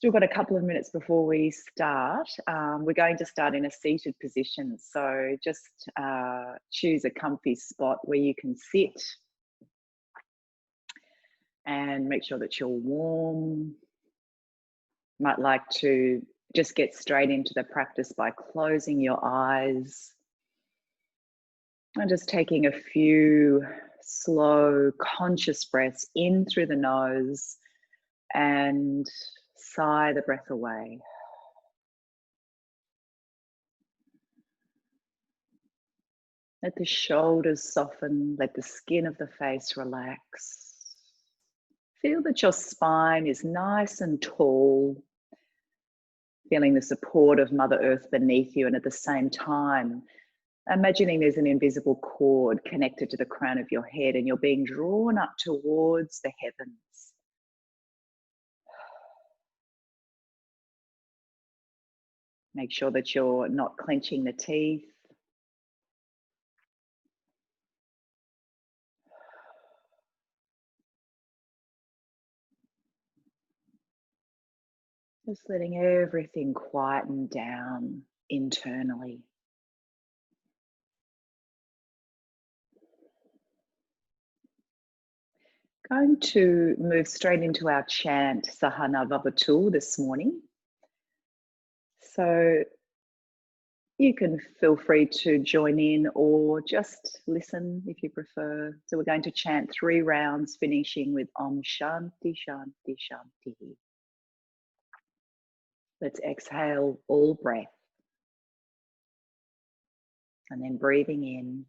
Still got a couple of minutes before we start. We're going to start in a seated position. So just choose a comfy spot where you can sit and make sure that you're warm. Might like to just get straight into the practice by closing your eyes and just taking a few slow, conscious breaths in through the nose and sigh the breath away. Let the shoulders soften, let the skin of the face relax. Feel that your spine is nice and tall, feeling the support of Mother Earth beneath you, and at the same time, imagining there's an invisible cord connected to the crown of your head and you're being drawn up towards the heavens. Make sure that you're not clenching the teeth. Just letting everything quieten down internally. Going to move straight into our chant Sahana Vavatu this morning. So you can feel free to join in or just listen if you prefer. So we're going to chant 3 rounds, finishing with Om Shanti Shanti Shanti. Let's exhale all breath. And then breathing in.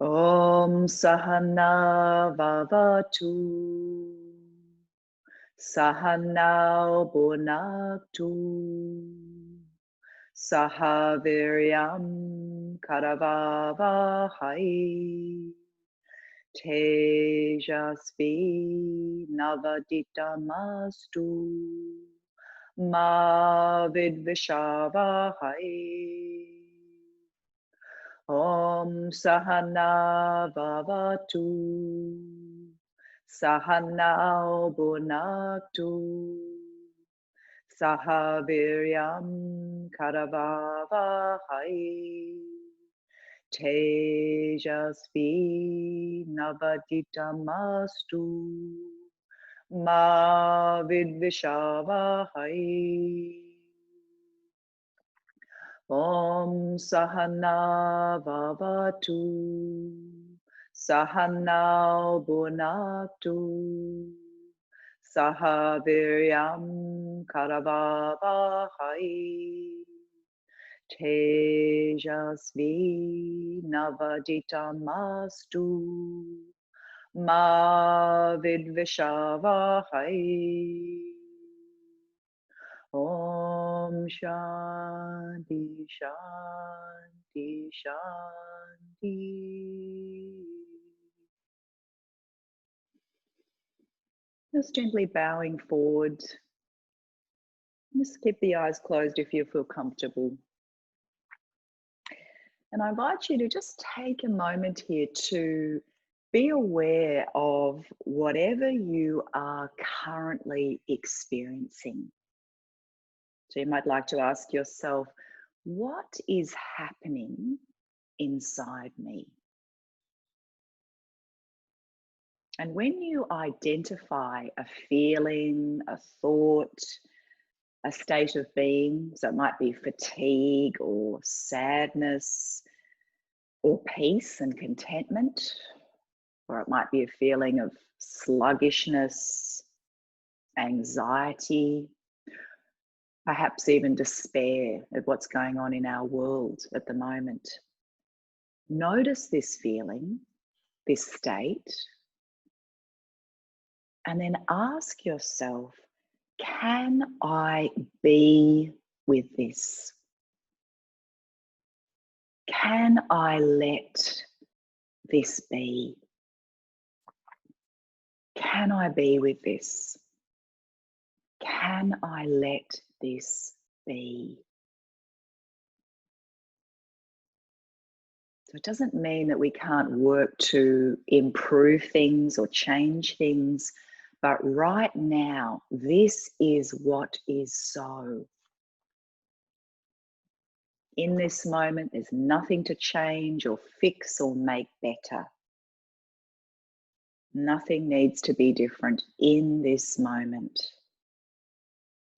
Om Sahana Vavatu. Sahana Bhunaktu. Sahaviryam Karavavahai. Tejasvi Navaditamastu. Ma Vidvishavahai. Om Sahana Vavatu. Sahana Bhunaktu. Sahaviryam Karavavahai. Tejasvi Navaditamastu. Ma Vidvishavahai. Om Sahana Vavatu. Sahana Bhunaktu. Sahaviryam Karavavahai. Tejasvi Navaditamastu. Ma Vidvishavahai. Om Shanti Shanti Shanti. Just gently bowing forward. Just keep the eyes closed if you feel comfortable. And I invite you to just take a moment here to be aware of whatever you are currently experiencing. So you might like to ask yourself, what is happening inside me? And when you identify a feeling, a thought, a state of being, so it might be fatigue or sadness or peace and contentment, or it might be a feeling of sluggishness, anxiety, perhaps even despair at what's going on in our world at the moment. Notice this feeling, this state, and then ask yourself, can I be with this? Can I let this be? Can I be with this? Can I let this be? So it doesn't mean that we can't work to improve things or change things, But right now, this is what is so. In this moment, there's nothing to change or fix or make better. Nothing needs to be different in this moment.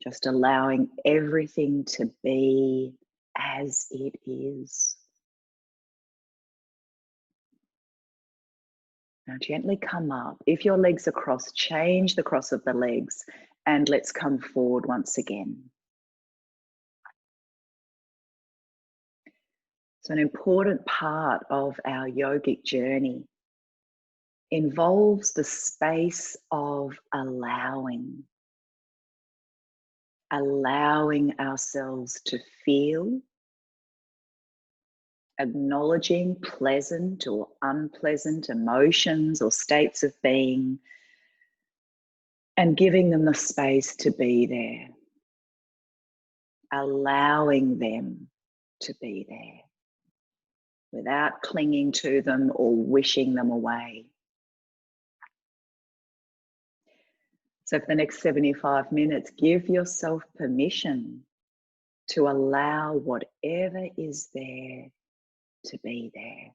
Just allowing everything to be as it is. Now gently come up. If your legs are crossed, change the cross of the legs and let's come forward once again. So an important part of our yogic journey involves the space of allowing ourselves to feel, acknowledging pleasant or unpleasant emotions or states of being, and giving them the space to be there, allowing them to be there without clinging to them or wishing them away. So for the next 75 minutes, give yourself permission to allow whatever is there to be there,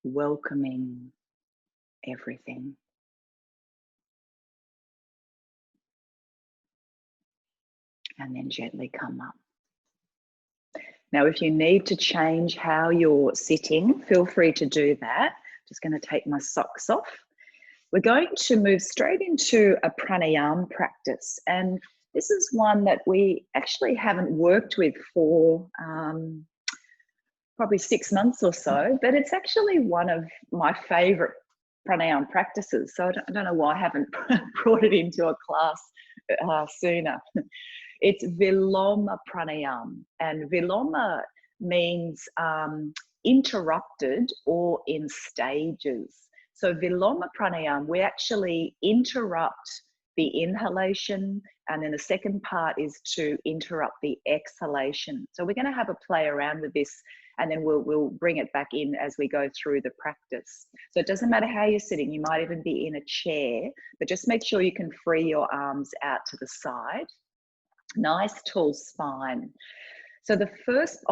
welcoming everything. And then gently come up. Now, if you need to change how you're sitting, feel free to do that. Just going to take my socks off. We're going to move straight into a pranayama practice. And this is one that we actually haven't worked with for probably 6 months or so, but it's actually one of my favorite pranayama practices. So I don't know why I haven't brought it into a class sooner. It's Viloma Pranayama, and Viloma means interrupted or in stages. So Viloma Pranayama, we actually interrupt the inhalation, and then the second part is to interrupt the exhalation. So we're going to have a play around with this, and then we'll bring it back in as we go through the practice. So it doesn't matter how you're sitting. You might even be in a chair, but just make sure you can free your arms out to the side. Nice tall spine. So the first,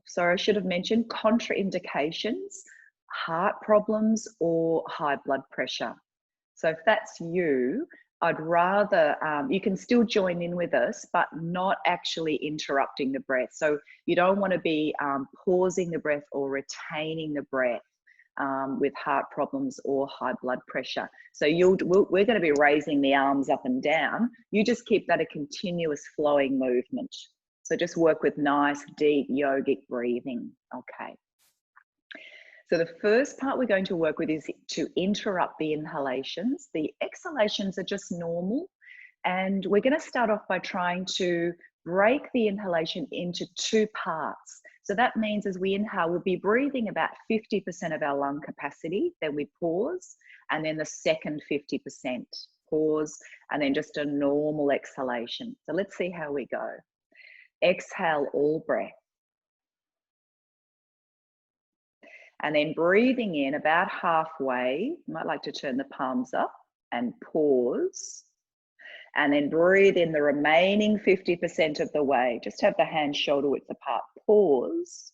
sorry, I should have mentioned contraindications, heart problems or high blood pressure. So if that's you, I'd rather, you can still join in with us, but not actually interrupting the breath. So you don't want to be pausing the breath or retaining the breath with heart problems or high blood pressure. So we're going to be raising the arms up and down. You just keep that a continuous flowing movement. So just work with nice, deep yogic breathing. Okay. So the first part we're going to work with is to interrupt the inhalations. The exhalations are just normal. And we're going to start off by trying to break the inhalation into 2 parts. So that means as we inhale, we'll be breathing about 50% of our lung capacity, then we pause, and then the second 50%, pause, and then just a normal exhalation. So let's see how we go. Exhale all breath. And then breathing in about halfway, you might like to turn the palms up and pause. And then breathe in the remaining 50% of the way. Just have the hands shoulder width apart. Pause.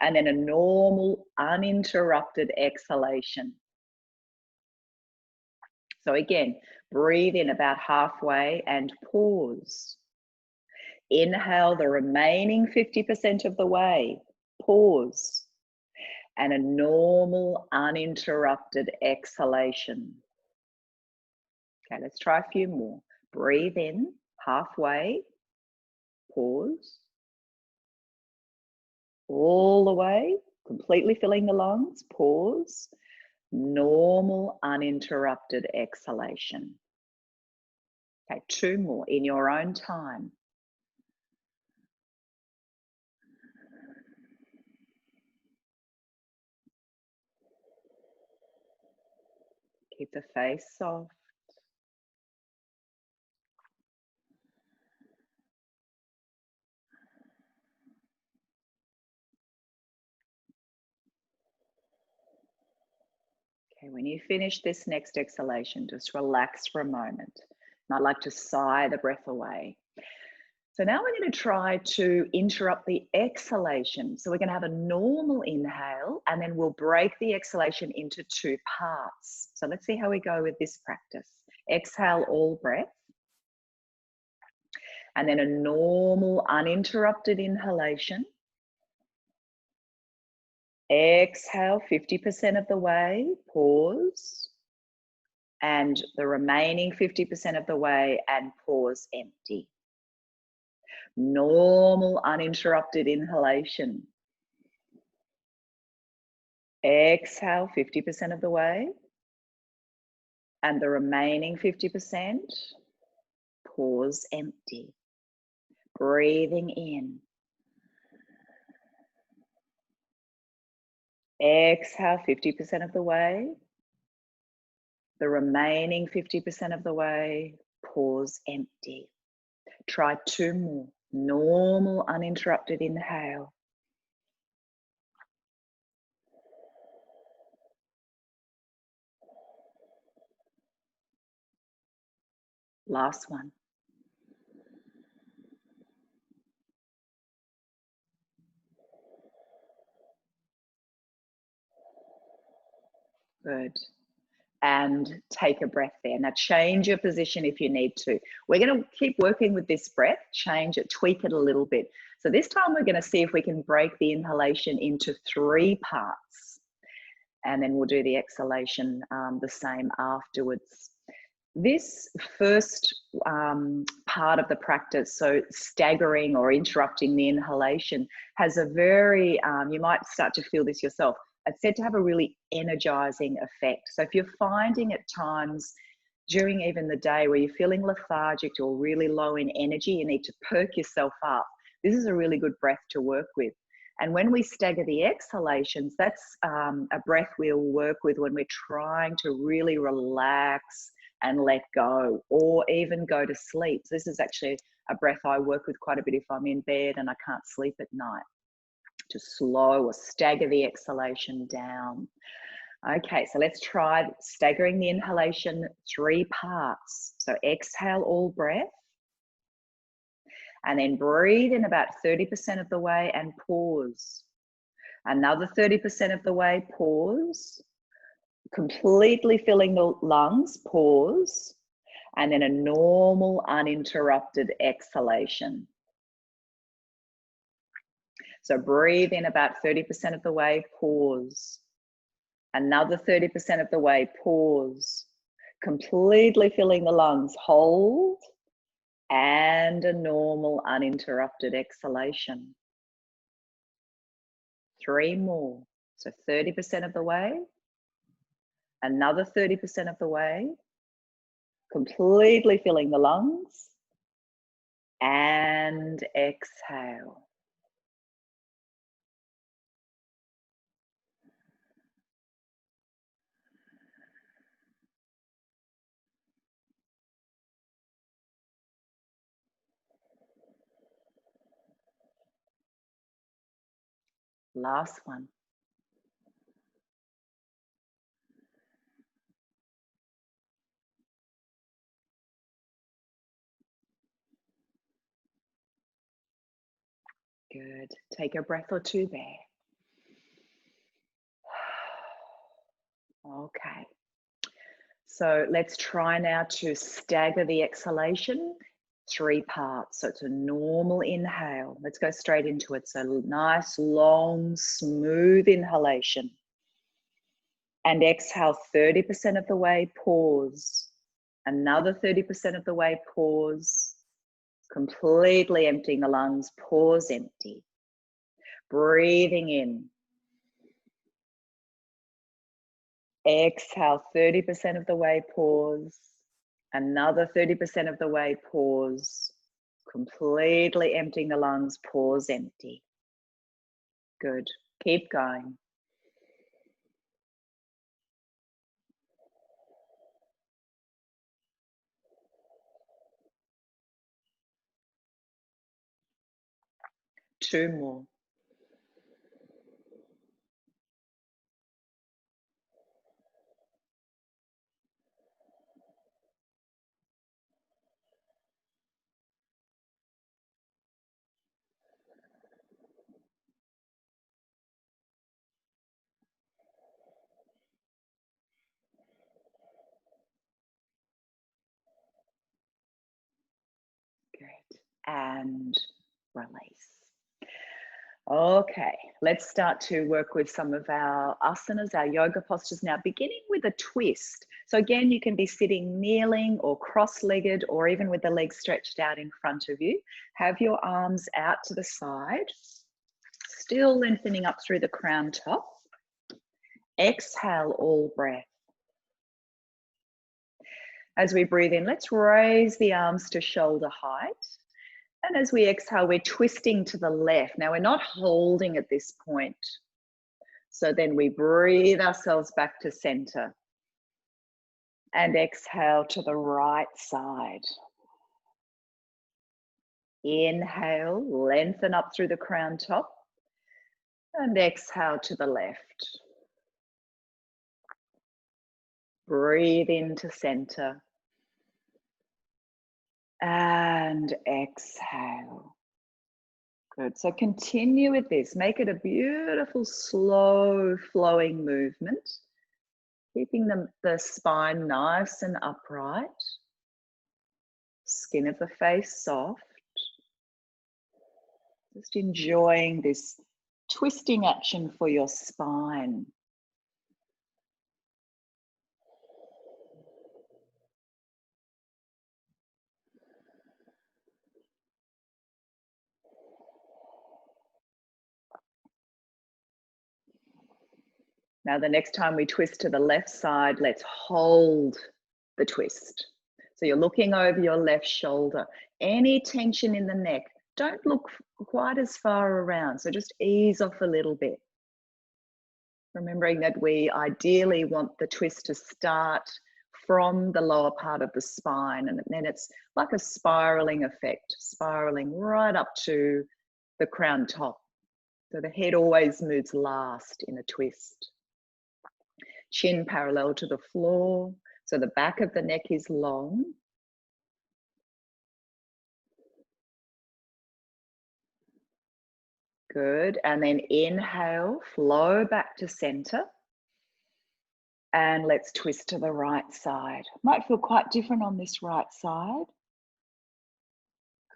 And then a normal, uninterrupted exhalation. So again, breathe in about halfway and pause. Inhale the remaining 50% of the way. Pause. And a normal, uninterrupted exhalation. Okay, let's try a few more. Breathe in halfway, pause, all the way, completely filling the lungs, pause, normal, uninterrupted exhalation. Okay, 2 more in your own time. Keep the face soft. Okay, when you finish this next exhalation, just relax for a moment. I'd like to sigh the breath away. So now we're going to try to interrupt the exhalation. So we're going to have a normal inhale, and then we'll break the exhalation into two parts. So let's see how we go with this practice. Exhale all breath. And then a normal uninterrupted inhalation. Exhale 50% of the way, pause. And the remaining 50% of the way, and pause, empty. Normal uninterrupted inhalation. Exhale 50% of the way. And the remaining 50%, pause, empty. Breathing in. Exhale 50% of the way. The remaining 50% of the way, pause, empty. Try two more. Normal uninterrupted inhale. Last one. Good. And take a breath there. Now change your position if you need to. We're going to keep working with this breath, change it, tweak it a little bit. So this time we're going to see if we can break the inhalation into three parts. And then we'll do the exhalation the same afterwards. This first part of the practice, so staggering or interrupting the inhalation, has a very, you might start to feel this yourself, it's said to have a really energizing effect. So if you're finding at times during even the day where you're feeling lethargic or really low in energy, you need to perk yourself up, this is a really good breath to work with. And when we stagger the exhalations, that's a breath we'll work with when we're trying to really relax and let go, or even go to sleep. So this is actually a breath I work with quite a bit if I'm in bed and I can't sleep at night, to slow or stagger the exhalation down. Okay, so let's try staggering the inhalation, three parts. So exhale all breath, and then breathe in about 30% of the way and pause. Another 30% of the way, pause. Completely filling the lungs, pause. And then a normal uninterrupted exhalation. So breathe in about 30% of the way, pause. Another 30% of the way, pause. Completely filling the lungs, hold. And a normal uninterrupted exhalation. Three more. So 30% of the way. Another 30% of the way. Completely filling the lungs. And exhale. Last one. Good. Take a breath or two there. Okay. So let's try now to stagger the exhalation, three parts. So it's a normal inhale. Let's go straight into it. So nice, long, smooth inhalation. And exhale 30% of the way, pause. Another 30% of the way, pause. Completely emptying the lungs, pause, empty. Breathing in. Exhale 30% of the way, pause. Another 30% of the way, pause. Completely emptying the lungs, pause, empty. Good. Keep going. Two more. and release. Okay, let's start to work with some of our asanas, our yoga postures now, beginning with a twist. So again, you can be sitting kneeling or cross-legged or even with the legs stretched out in front of you. Have your arms out to the side, still lengthening up through the crown top. Exhale all breath. As we breathe in, let's raise the arms to shoulder height. And as we exhale, we're twisting to the left. Now, we're not holding at this point. So then we breathe ourselves back to center. And exhale to the right side. Inhale, lengthen up through the crown top. And exhale to the left. Breathe into center. And exhale. Good. So continue with this. Make it a beautiful, slow flowing movement. Keeping the spine nice and upright. Skin of the face soft. Just enjoying this twisting action for your spine. Now, the next time we twist to the left side, let's hold the twist. So you're looking over your left shoulder. Any tension in the neck, don't look quite as far around. So just ease off a little bit. Remembering that we ideally want the twist to start from the lower part of the spine, and then it's like a spiraling effect, spiraling right up to the crown top. So the head always moves last in a twist. Chin parallel to the floor, so the back of the neck is long. Good, and then inhale, flow back to center. And let's twist to the right side. Might feel quite different on this right side.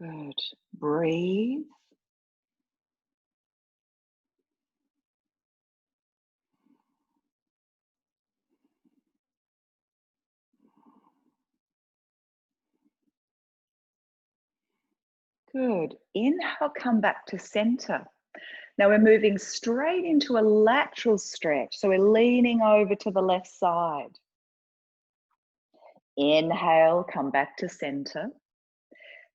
Good, breathe. Good, inhale, come back to center. Now we're moving straight into a lateral stretch. So we're leaning over to the left side. Inhale, come back to center.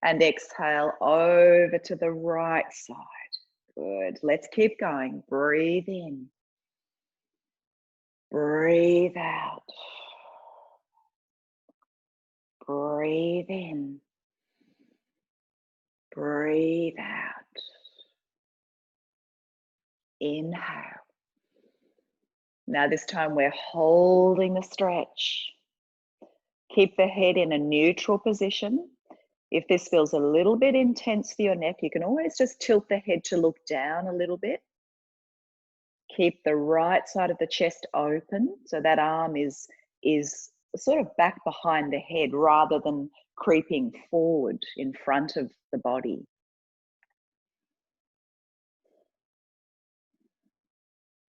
And exhale over to the right side. Good. Let's keep going. Breathe in. Breathe out. Breathe in. Breathe out. Inhale. Now this time we're holding the stretch. Keep the head in a neutral position. If this feels a little bit intense for your neck, you can always just tilt the head to look down a little bit. Keep the right side of the chest open, so that arm is sort of back behind the head rather than creeping forward in front of the body.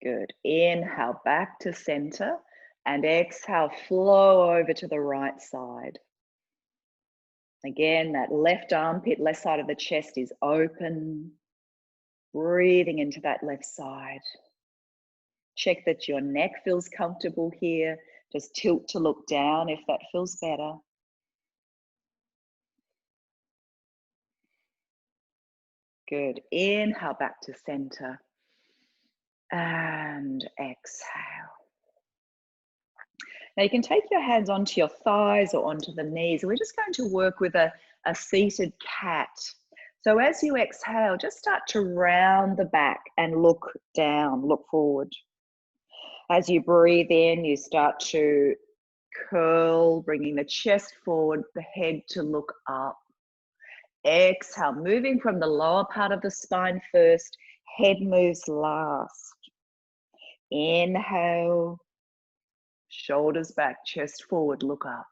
Good. Inhale back to center and exhale, flow over to the right side. Again, that left armpit, left side of the chest is open. Breathing into that left side. Check that your neck feels comfortable here. Just tilt to look down if that feels better. Good. Inhale back to center. And exhale. Now you can take your hands onto your thighs or onto the knees. We're just going to work with a seated cat. So as you exhale, just start to round the back and look down, look forward. As you breathe in, you start to curl, bringing the chest forward, the head to look up. Exhale, moving from the lower part of the spine first, head moves last. Inhale, shoulders back, chest forward, look up.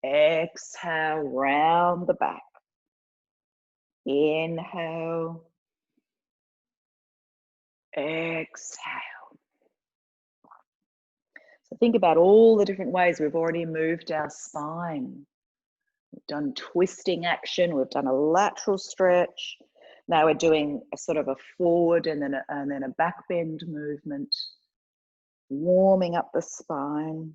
Exhale, round the back. Inhale. Exhale. So think about all the different ways we've already moved our spine. We've done twisting action, we've done a lateral stretch. Now we're doing a sort of a forward and then a back bend movement, warming up the spine.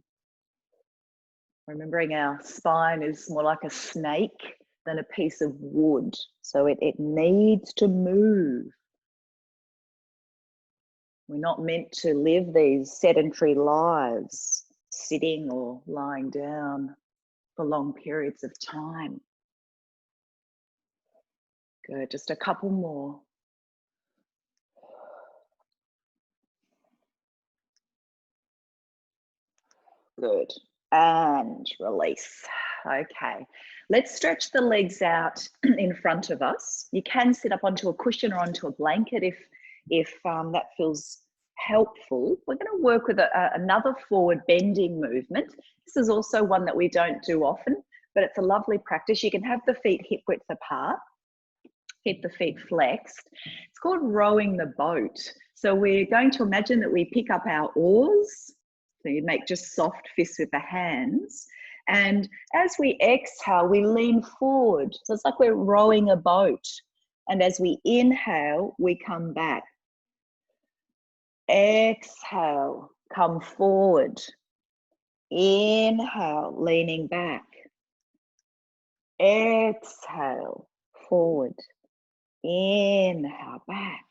Remembering our spine is more like a snake than a piece of wood, so it needs to move. We're not meant to live these sedentary lives, sitting or lying down for long periods of time. Good, just a couple more. Good, and release. Okay, let's stretch the legs out in front of us. You can sit up onto a cushion or onto a blanket if that feels helpful. We're going to work with another forward bending movement. This is also one that we don't do often, but it's a lovely practice. You can have the feet hip width apart, keep the feet flexed. It's called rowing the boat. So we're going to imagine that we pick up our oars. So you make just soft fists with the hands. And as we exhale, we lean forward. So it's like we're rowing a boat. And as we inhale, we come back. Exhale, come forward. Inhale, leaning back. Exhale, forward. Inhale, back.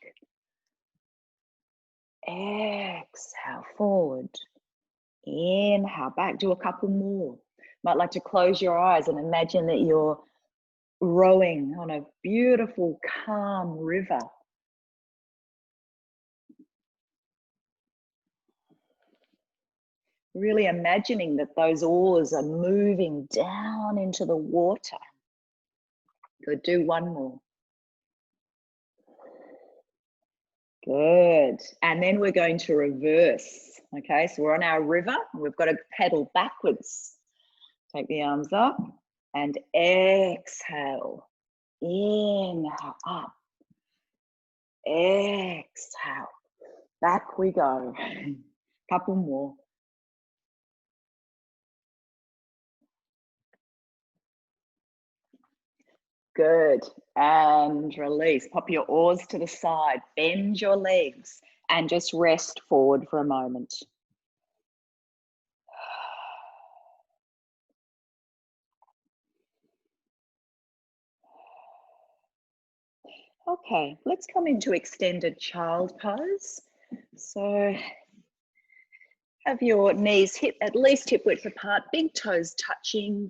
Exhale, forward. Inhale, back. Do a couple more. Might like to close your eyes and imagine that you're rowing on a beautiful, calm river. Really imagining that those oars are moving down into the water. Good, do one more. Good, and then we're going to reverse. Okay, so we're on our river, and we've got to pedal backwards. Take the arms up and exhale. Inhale, up. Exhale. Back we go. Couple more. Good, and release. Pop your oars to the side, bend your legs, and just rest forward for a moment. Okay, let's come into extended child pose. So have your knees at least hip width apart, big toes touching,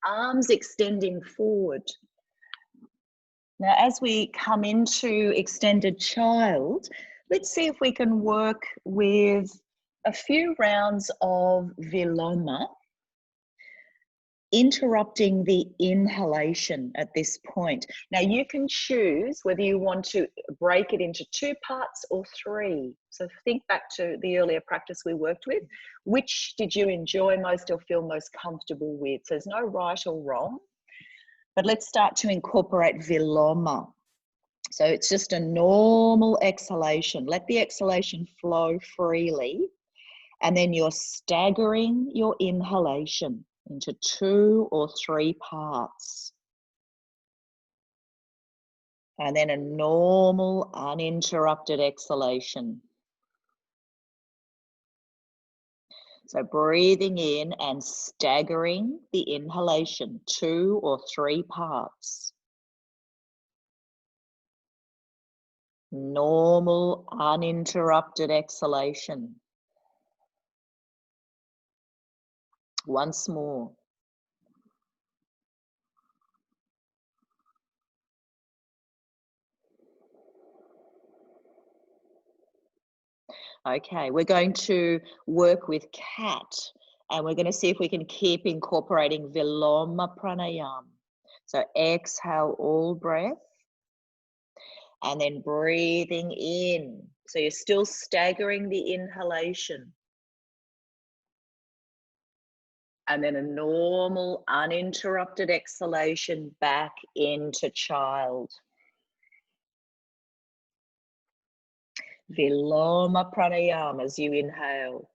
arms extending forward. Now, as we come into extended child, let's see if we can work with a few rounds of Viloma, interrupting the inhalation at this point. Now you can choose whether you want to break it into 2 parts or 3. So think back to the earlier practice we worked with. Which did you enjoy most or feel most comfortable with? So there's no right or wrong, but let's start to incorporate Viloma. So it's just a normal exhalation. Let the exhalation flow freely, and then you're staggering your inhalation into 2 or 3 parts. And then a normal, uninterrupted exhalation. So breathing in and staggering the inhalation, 2 or 3 parts. Normal, uninterrupted exhalation. Once more. Okay, we're going to work with cat, and we're going to see if we can keep incorporating Viloma Pranayama. So exhale all breath, and then breathing in. So you're still staggering the inhalation. And then a normal, uninterrupted exhalation back into child. Viloma pranayama as you inhale.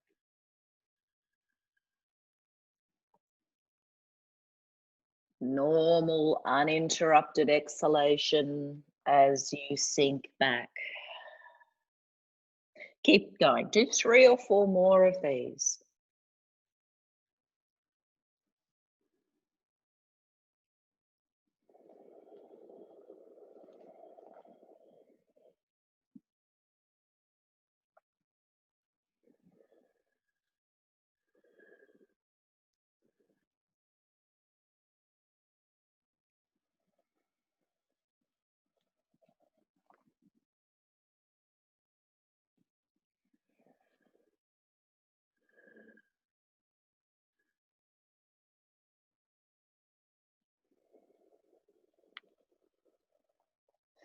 Normal, uninterrupted exhalation as you sink back. Keep going. Do 3 or 4 more of these.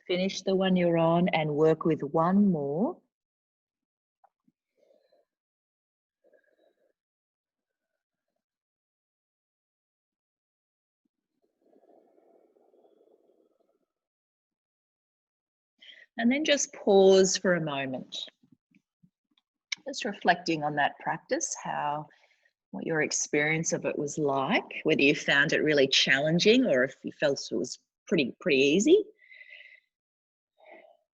Finish the one you're on and work with one more. And then just pause for a moment. Just reflecting on that practice, what your experience of it was like, whether you found it really challenging or if you felt it was pretty easy.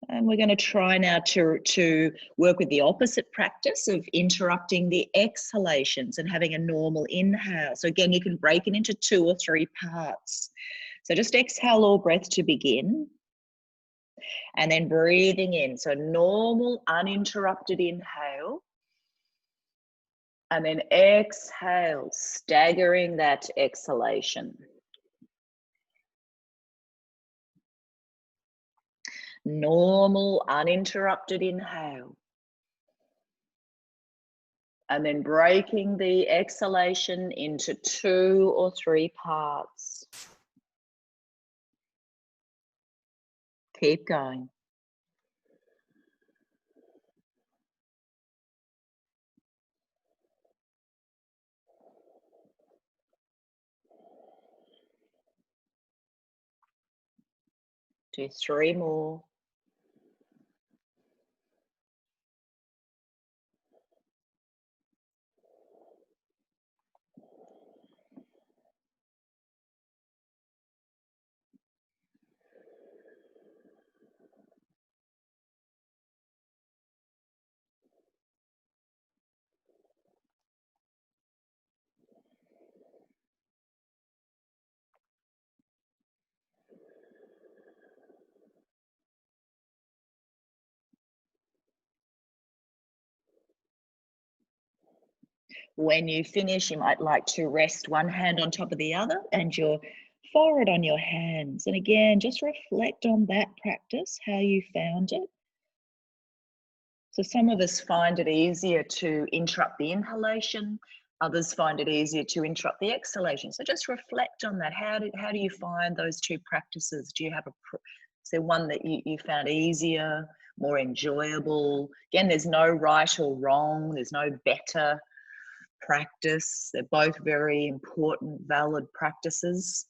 And we're going to try now to work with the opposite practice of interrupting the exhalations and having a normal inhale. So again, you can break it into 2 or 3 parts. So just exhale all breath to begin. And then breathing in. So normal, uninterrupted inhale. And then exhale, staggering that exhalation. Normal, uninterrupted inhale. And then breaking the exhalation into 2 or 3 parts. Keep going. Do 3 more. When you finish, you might like to rest one hand on top of the other and your forehead on your hands. And again, just reflect on that practice, how you found it. So some of us find it easier to interrupt the inhalation. Others find it easier to interrupt the exhalation. So just reflect on that. How do you find those 2 practices? Do you have is there one that you found easier, more enjoyable? Again, there's no right or wrong. There's no better practice. They're both very important, valid practices.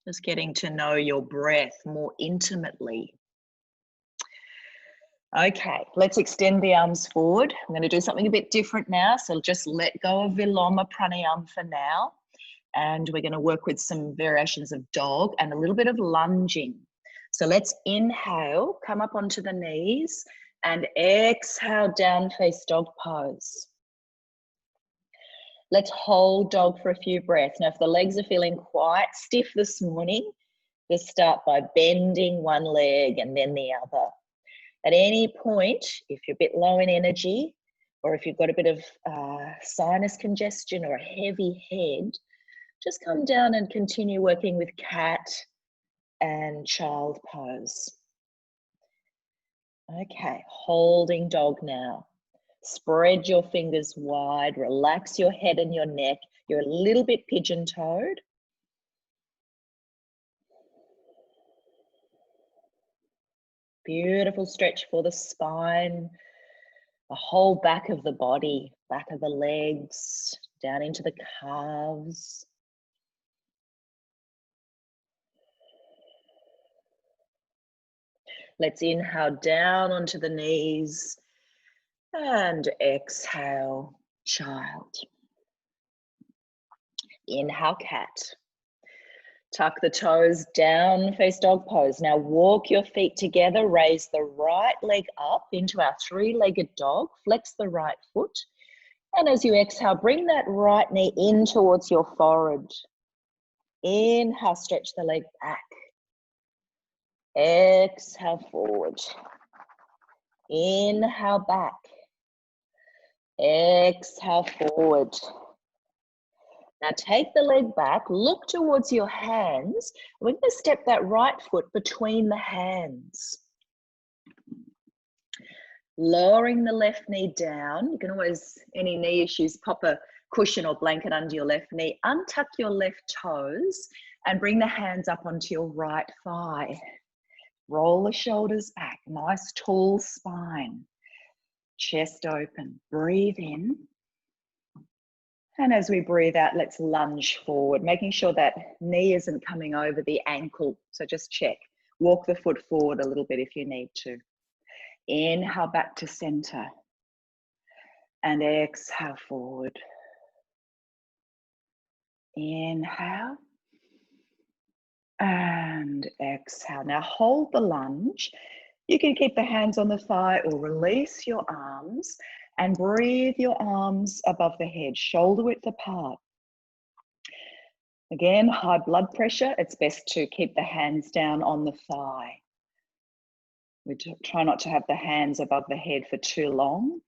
Just getting to know your breath more intimately. Okay, let's extend the arms forward. I'm going to do something a bit different now. So just let go of Viloma Pranayama for now. And we're going to work with some variations of dog and a little bit of lunging. So let's inhale, come up onto the knees, and exhale, down face dog pose. Let's hold dog for a few breaths. Now, if the legs are feeling quite stiff this morning, just start by bending one leg and then the other. At any point, if you're a bit low in energy, or if you've got a bit of sinus congestion or a heavy head, just come down and continue working with cat and child pose. Okay, holding dog now. Spread your fingers wide, relax your head and your neck. You're a little bit pigeon-toed. Beautiful stretch for the spine. the whole back of the body, back of the legs, down into the calves. Let's inhale down onto the knees and exhale, child. Inhale, cat. Tuck the toes down, face dog pose. Now walk your feet together, raise the right leg up into our three-legged dog, flex the right foot. And as you exhale, bring that right knee in towards your forehead. Inhale, stretch the leg back. Exhale, forward. Inhale, back. Exhale, forward. Now take the leg back, look towards your hands. We're going to step that right foot between the hands. Lowering the left knee down. You can always, any knee issues, pop a cushion or blanket under your left knee. Untuck your left toes and bring the hands up onto your right thigh. Roll the shoulders back, nice tall spine. Chest open, breathe in. And as we breathe out, let's lunge forward, making sure that knee isn't coming over the ankle. So just check. Walk the foot forward a little bit if you need to. Inhale back to center. And exhale forward. Inhale. And exhale. Now hold the lunge. You can keep the hands on the thigh or release your arms and breathe your arms above the head, shoulder width apart. Again, high blood pressure, it's best to keep the hands down on the thigh. We try not to have the hands above the head for too long.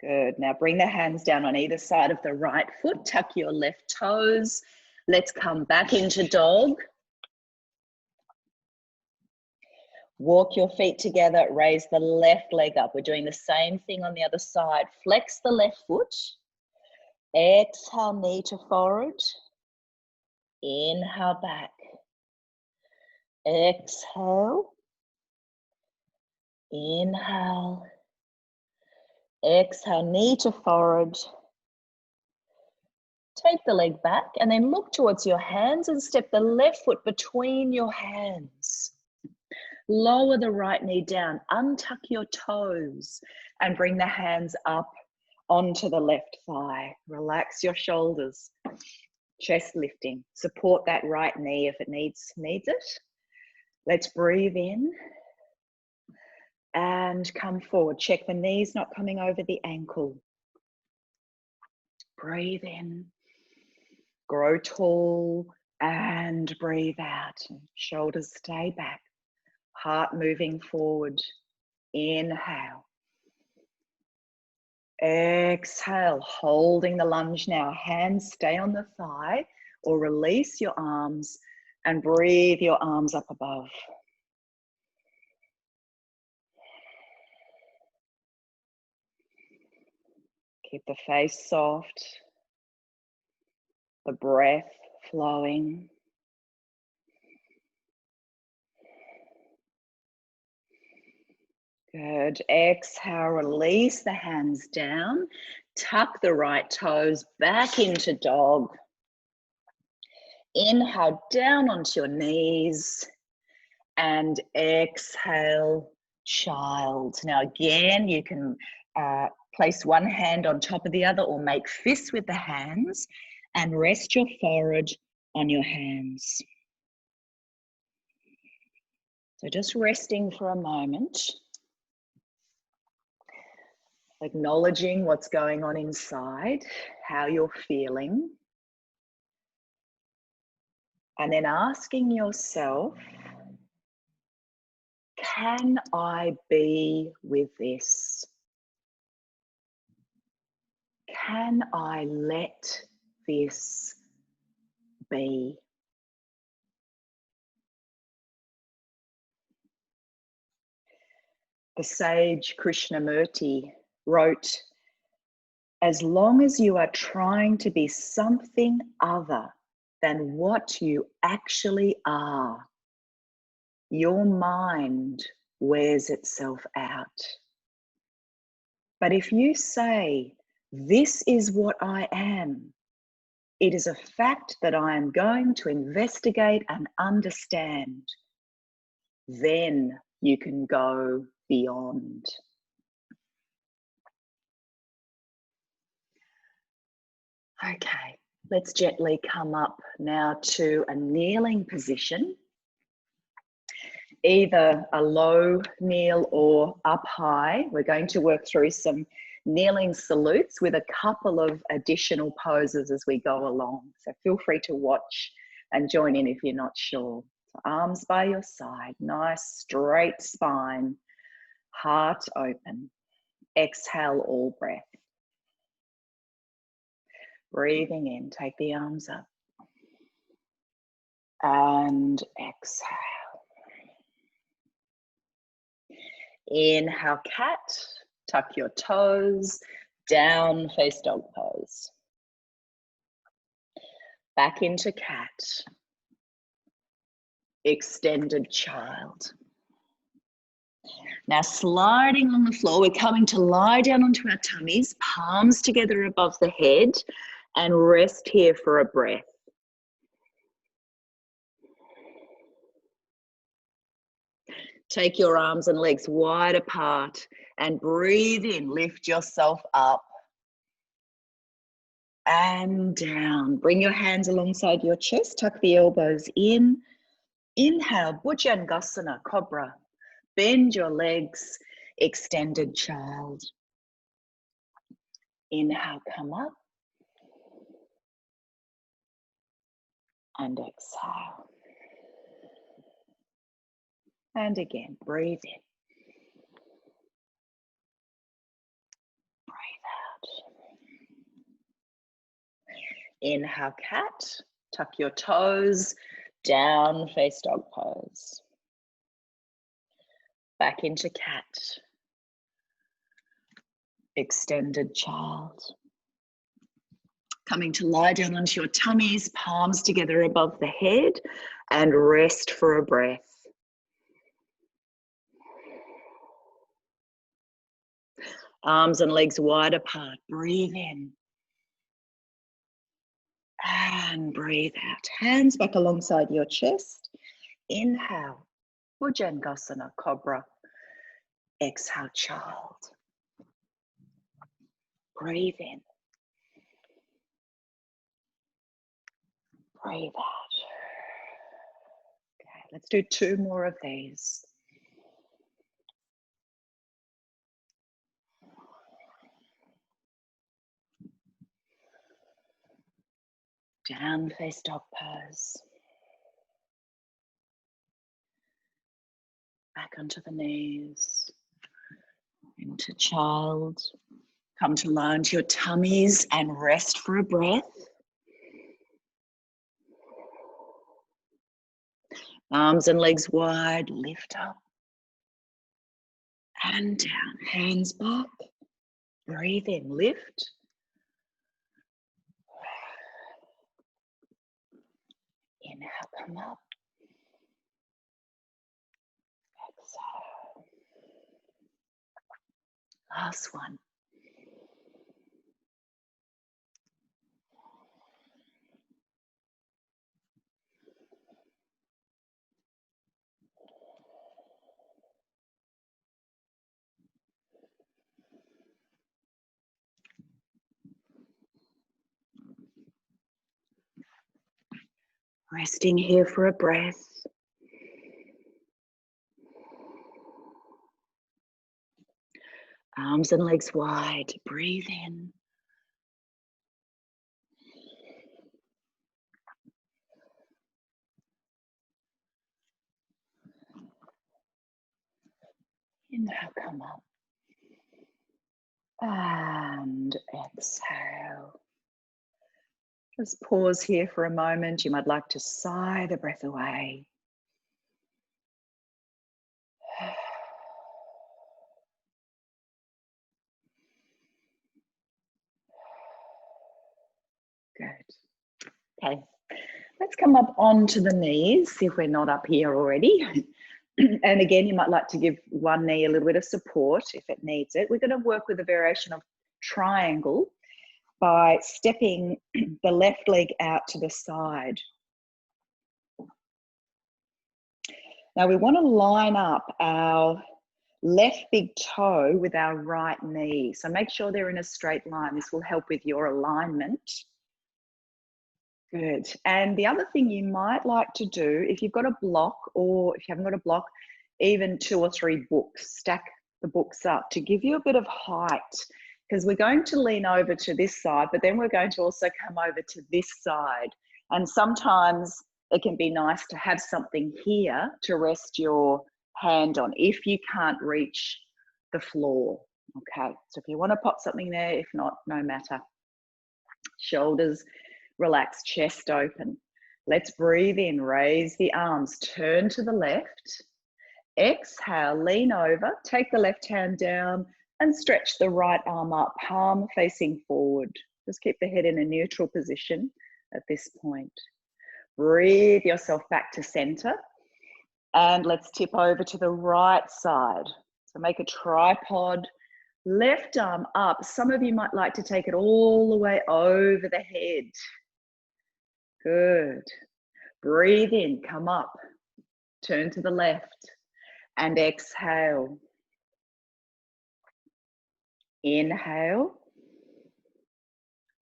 Good. Now bring the hands down on either side of the right foot. Tuck your left toes. Let's come back into dog. Walk your feet together. Raise the left leg up. We're doing the same thing on the other side. Flex the left foot. Exhale, knee to forehead. Inhale back. Exhale. Inhale. Exhale, knee to forehead. Take the leg back and then look towards your hands and step the left foot between your hands. Lower the right knee down, untuck your toes and bring the hands up onto the left thigh. Relax your shoulders, chest lifting. Support that right knee if it needs it. Let's breathe in and come forward. Check the knees not coming over the ankle. Breathe in, grow tall and breathe out. Shoulders stay back, heart moving forward. Inhale. Exhale, holding the lunge now. Hands stay on the thigh or release your arms and breathe your arms up above. Keep the face soft, the breath flowing. Good. Exhale, release the hands down. Tuck the right toes back into dog. Inhale down onto your knees and exhale, child. Now again, you can place one hand on top of the other or make fists with the hands and rest your forehead on your hands. So just resting for a moment. Acknowledging what's going on inside, how you're feeling. And then asking yourself, can I be with this? Can I let this be? The sage Krishnamurti wrote, as long as you are trying to be something other than what you actually are, Your mind wears itself out. But if you say, this is what I am, it is a fact that I am going to investigate and understand, then you can go beyond. Okay, let's gently come up now to a kneeling position, either a low kneel or up high. We're going to work through some kneeling salutes with a couple of additional poses as we go along. So feel free to watch and join in if you're not sure. So arms by your side, nice straight spine, heart open. Exhale all breath. Breathing in, take the arms up. And exhale. Inhale, cat. Tuck your toes. Down, face dog pose. Back into cat. Extended child. Now sliding on the floor, we're coming to lie down onto our tummies, palms together above the head, and rest here for a breath. Take your arms and legs wide apart and breathe in, lift yourself up and down. Bring your hands alongside your chest, tuck the elbows in. Inhale, Bhujangasana, cobra. Bend your legs, extended child. Inhale, come up. And exhale. And again, breathe in. Breathe out. Inhale, cat. Tuck your toes. Down, face dog pose. Back into cat. Extended child. Coming to lie down onto your tummies, palms together above the head, and rest for a breath. Arms and legs wide apart. Breathe in. And breathe out. Hands back alongside your chest. Inhale, Bhujangasana, cobra. Exhale, child. Breathe in. Breathe out. Okay, let's do 2 more of these. Down face dog pose. Back onto the knees. Into child. Come to lie onto your tummies and rest for a breath. Arms and legs wide, lift up. And down, hands back. Breathe in, lift. Inhale, come up. Exhale. Last one. Resting here for a breath. Arms and legs wide. Breathe in. Inhale, come up. And exhale. Just pause here for a moment. You might like to sigh the breath away. Good. Okay, let's come up onto the knees, if we're not up here already. And again, you might like to give one knee a little bit of support if it needs it. We're going to work with a variation of triangle by stepping the left leg out to the side. Now we want to line up our left big toe with our right knee. So make sure they're in a straight line. This will help with your alignment. Good. And the other thing you might like to do, if you've got a block, or if you haven't got a block, even 2 or 3 books, stack the books up to give you a bit of height, because we're going to lean over to this side, but then we're going to also come over to this side. And sometimes it can be nice to have something here to rest your hand on if you can't reach the floor. Okay, so if you want to pop something there, if not, no matter. Shoulders relaxed, chest open. Let's breathe in, raise the arms, turn to the left. Exhale, lean over, take the left hand down and stretch the right arm up, palm facing forward. Just keep the head in a neutral position at this point. Breathe yourself back to center. And let's tip over to the right side. So make a tripod, left arm up. Some of you might like to take it all the way over the head. Good. Breathe in, come up, turn to the left and exhale. Inhale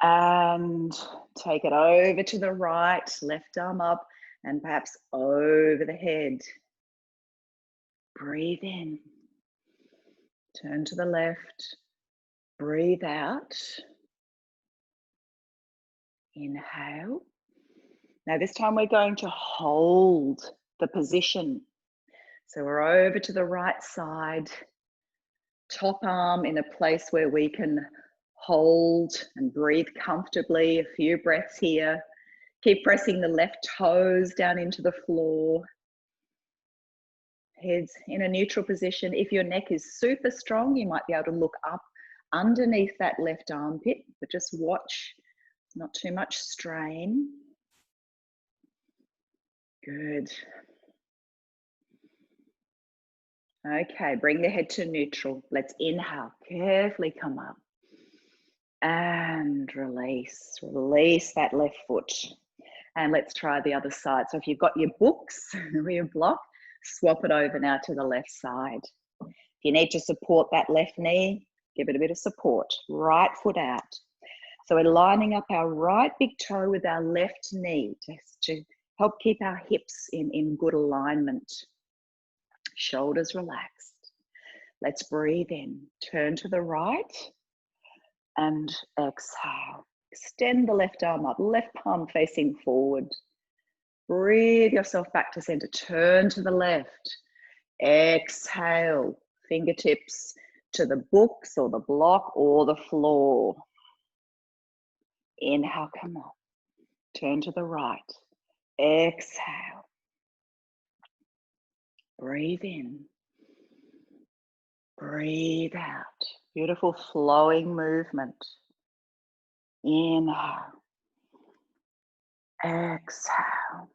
and take it over to the right, left arm up and perhaps over the head. Breathe in, turn to the left, breathe out. Inhale. Now this time we're going to hold the position. So we're over to the right side, top arm in a place where we can hold and breathe comfortably. A few breaths here. Keep pressing the left toes down into the floor. Heads in a neutral position. If your neck is super strong, you might be able to look up underneath that left armpit, but just watch, not too much strain. Good. Okay, bring the head to neutral. Let's inhale, carefully come up. And release, release that left foot. And let's try the other side. So if you've got your books or your block, swap it over now to the left side. If you need to support that left knee, give it a bit of support. Right foot out. So we're lining up our right big toe with our left knee just to help keep our hips in good alignment. Shoulders relaxed. Let's breathe in. Turn to the right and exhale. Extend the left arm up, left palm facing forward. Breathe yourself back to center. Turn to the left. Exhale. Fingertips to the books or the block or the floor. Inhale, come up. Turn to the right. Exhale. Breathe in. Breathe out. Beautiful flowing movement. Inhale. Exhale.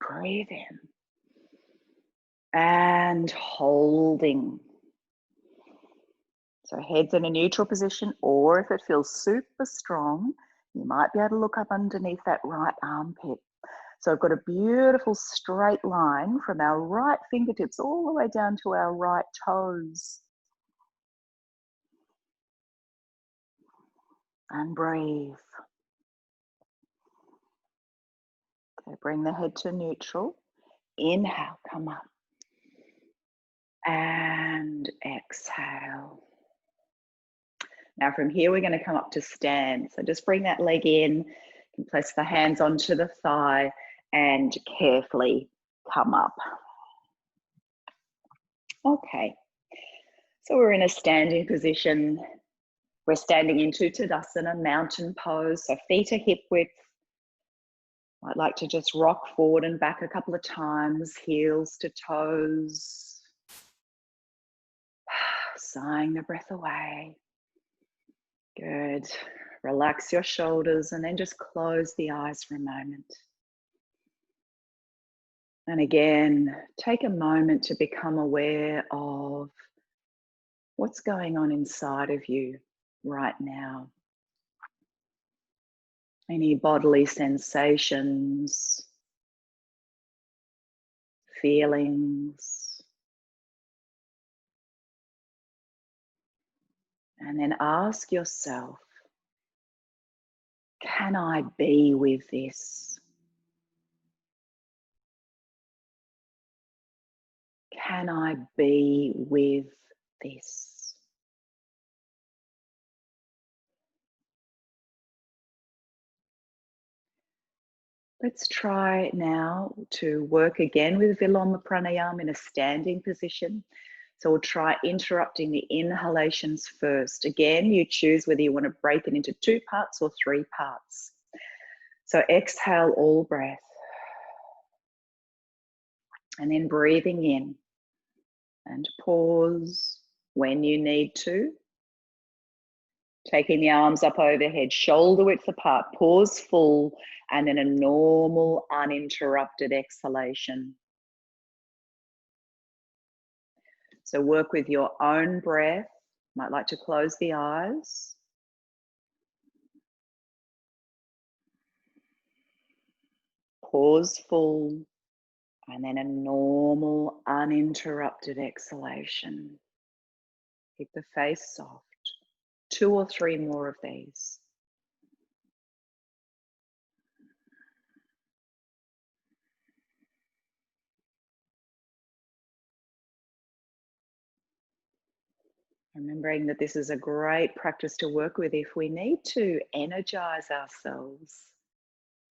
Breathe in. And holding. So head's in a neutral position, or if it feels super strong, you might be able to look up underneath that right armpit. So I've got a beautiful straight line from our right fingertips all the way down to our right toes. And breathe. Okay, bring the head to neutral. Inhale, come up. And exhale. Now from here, we're going to come up to stand. So just bring that leg in, you can place the hands onto the thigh and carefully come up. Okay, so we're in a standing position. We're standing into Tadasana, mountain pose, so feet are hip width. I'd like to just rock forward and back a couple of times, heels to toes. Sighing the breath away. Good. Relax your shoulders and then just close the eyes for a moment. And again, take a moment to become aware of what's going on inside of you right now. Any bodily sensations, feelings. And then ask yourself, can I be with this? Can I be with this? Let's try now to work again with Viloma Pranayama in a standing position. So we'll try interrupting the inhalations first. Again, you choose whether you want to break it into 2 parts or 3 parts. So exhale all breath. And then breathing in. And pause when you need to. Taking the arms up overhead, shoulder width apart, pause full, and then a normal, uninterrupted exhalation. So work with your own breath. Might like to close the eyes. Pause full, and then a normal, uninterrupted exhalation. Keep the face soft. 2 or 3 more of these. Remembering that this is a great practice to work with if we need to energize ourselves,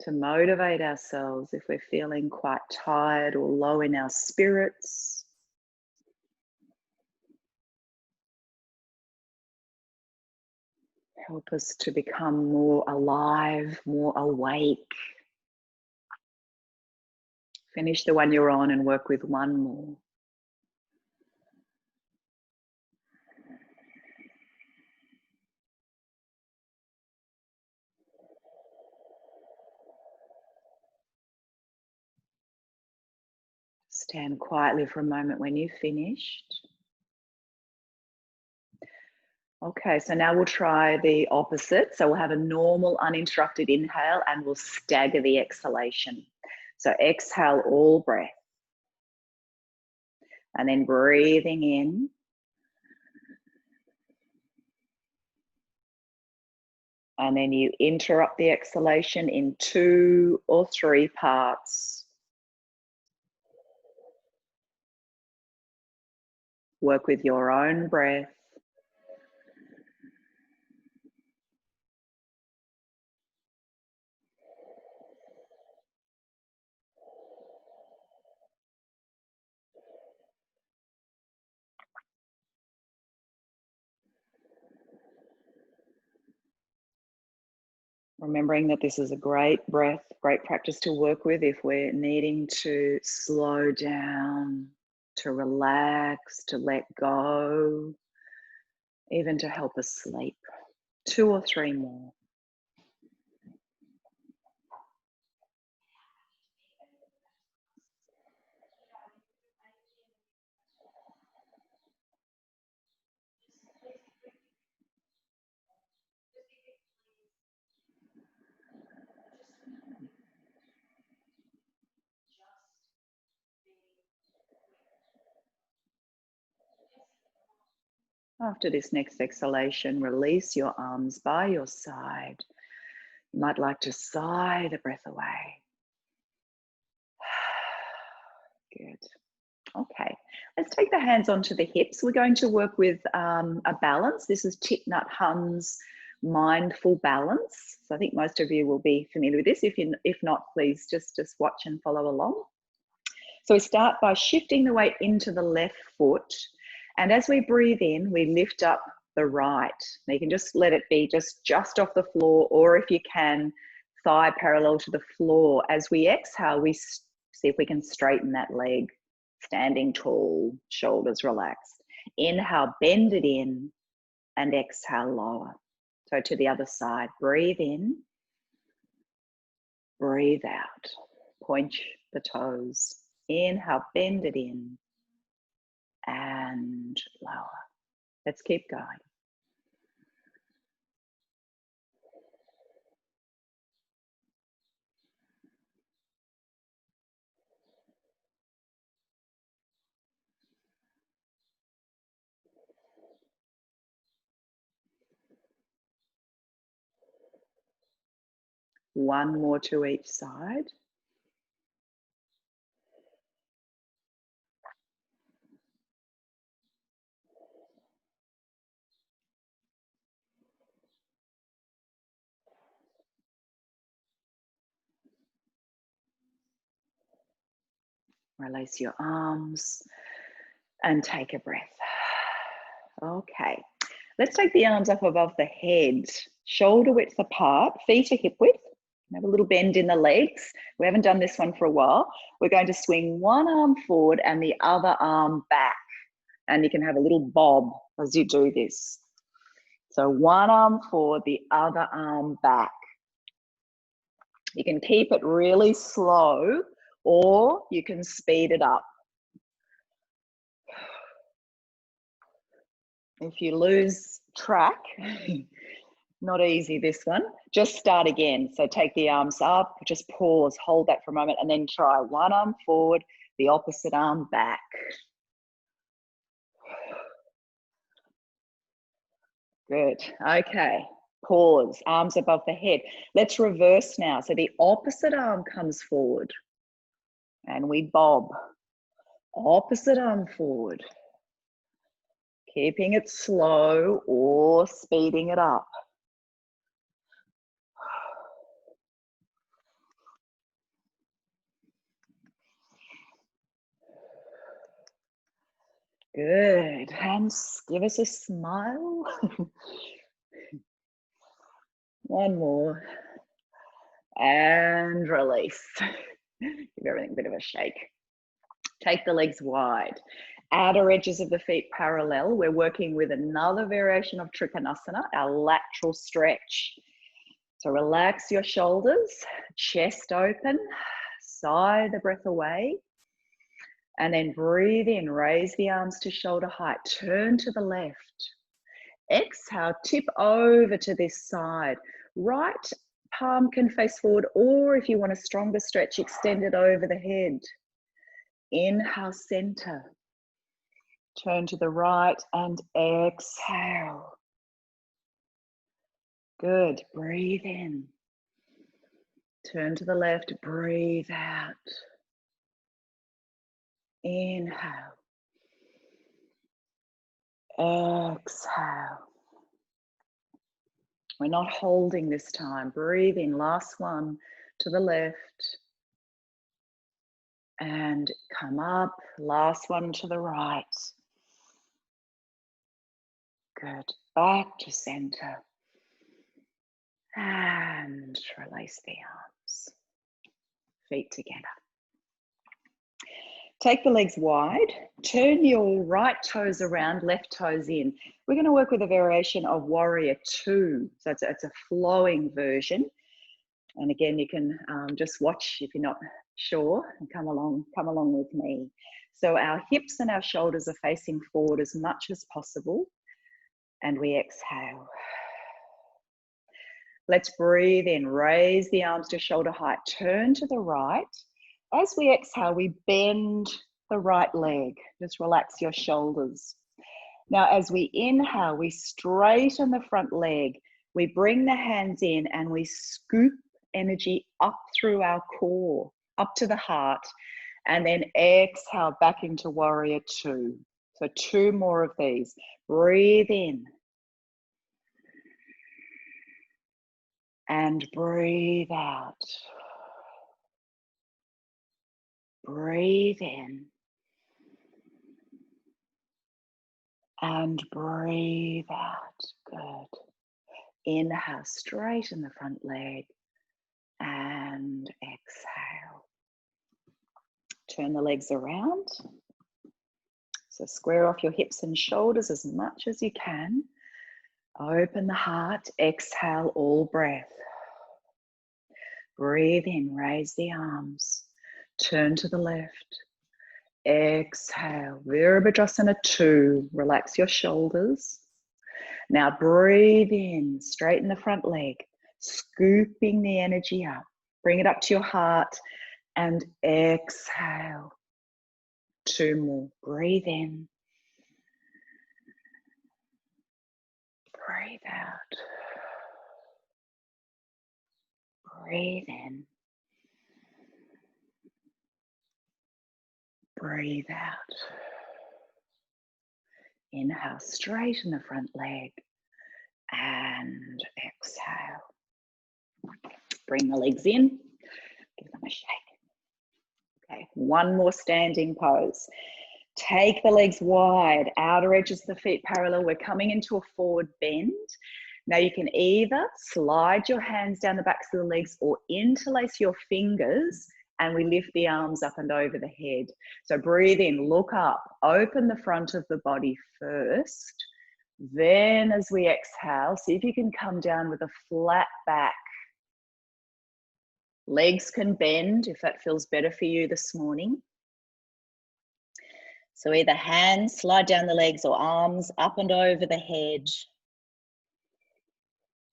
to motivate ourselves if we're feeling quite tired or low in our spirits. Help us to become more alive, more awake. Finish the one you're on and work with one more. Stand quietly for a moment when you've finished. Okay, so now we'll try the opposite. So we'll have a normal uninterrupted inhale and we'll stagger the exhalation. So exhale all breath. And then breathing in. And then you interrupt the exhalation in 2 or 3 parts. Work with your own breath. Remembering that this is a great breath, great practice to work with if we're needing to slow down, to relax, to let go, even to help us sleep. 2 or 3 more. After this next exhalation, release your arms by your side. You might like to sigh the breath away. Good. Okay, let's take the hands onto the hips. We're going to work with a balance. This is Thich Nhat Hanh's mindful balance. So I think most of you will be familiar with this. If not, please just watch and follow along. So we start by shifting the weight into the left foot. And as we breathe in, we lift up the right. Now you can just let it be just off the floor, or if you can, thigh parallel to the floor. As we exhale, we see if we can straighten that leg, standing tall, shoulders relaxed. Inhale, bend it in, and exhale, lower. So to the other side, breathe in, breathe out. Point the toes. Inhale, bend it in and lower. Let's keep going. One more to each side. Release your arms and take a breath. Okay, let's take the arms up above the head, shoulder width apart, feet are hip width. Have a little bend in the legs. We haven't done this one for a while. We're going to swing one arm forward and the other arm back. And you can have a little bob as you do this. So one arm forward, the other arm back. You can keep it really slow or you can speed it up. If you lose track, not easy this one, just start again. So take the arms up, just pause, hold that for a moment, and then try one arm forward, the opposite arm back. Good, okay, pause, arms above the head. Let's reverse now. So the opposite arm comes forward and we bob. Opposite arm forward. Keeping it slow or speeding it up. Good, hands, give us a smile. One more. And release. Give everything a bit of a shake. Take the legs wide. Outer edges of the feet parallel. We're working with another variation of Trikonasana, our lateral stretch. So relax your shoulders, chest open, sigh the breath away. And then breathe in, raise the arms to shoulder height, turn to the left. Exhale, tip over to this side. Right palm can face forward, or if you want a stronger stretch, extend it over the head. Inhale, center. Turn to the right and exhale. Good, breathe in. Turn to the left, breathe out. Inhale. Exhale. We're not holding this time. Breathe in, last one to the left. And come up, last one to the right. Good, back to center. And release the arms. Feet together. Take the legs wide, turn your right toes around, left toes in. We're going to work with a variation of Warrior Two. So it's a flowing version. And again, you can just watch if you're not sure and come along with me. So our hips and our shoulders are facing forward as much as possible. And we exhale. Let's breathe in, raise the arms to shoulder height, turn to the right. As we exhale, we bend the right leg. Just relax your shoulders. Now, as we inhale, we straighten the front leg. We bring the hands in and we scoop energy up through our core, up to the heart, and then exhale back into Warrior Two. So 2 more of these. Breathe in. And breathe out. Breathe in. And breathe out. Good. Inhale, straighten the front leg. And exhale. Turn the legs around. So square off your hips and shoulders as much as you can. Open the heart. Exhale all breath. Breathe in, raise the arms. Turn to the left. exhale. Virabhadrasana 2. Relax your shoulders. Now breathe in, straighten the front leg, scooping the energy up. Bring it up to your heart and exhale. 2 more. Breathe in. Breathe out. Breathe in. Breathe out. Inhale, straighten the front leg and exhale. Bring the legs in, give them a shake. Okay, one more standing pose. Take the legs wide, outer edges of the feet parallel. We're coming into a forward bend. Now you can either slide your hands down the backs of the legs or interlace your fingers, and we lift the arms up and over the head. So breathe in, look up, open the front of the body first. Then as we exhale, see if you can come down with a flat back. Legs can bend if that feels better for you this morning. So either hands, slide down the legs, or arms up and over the head.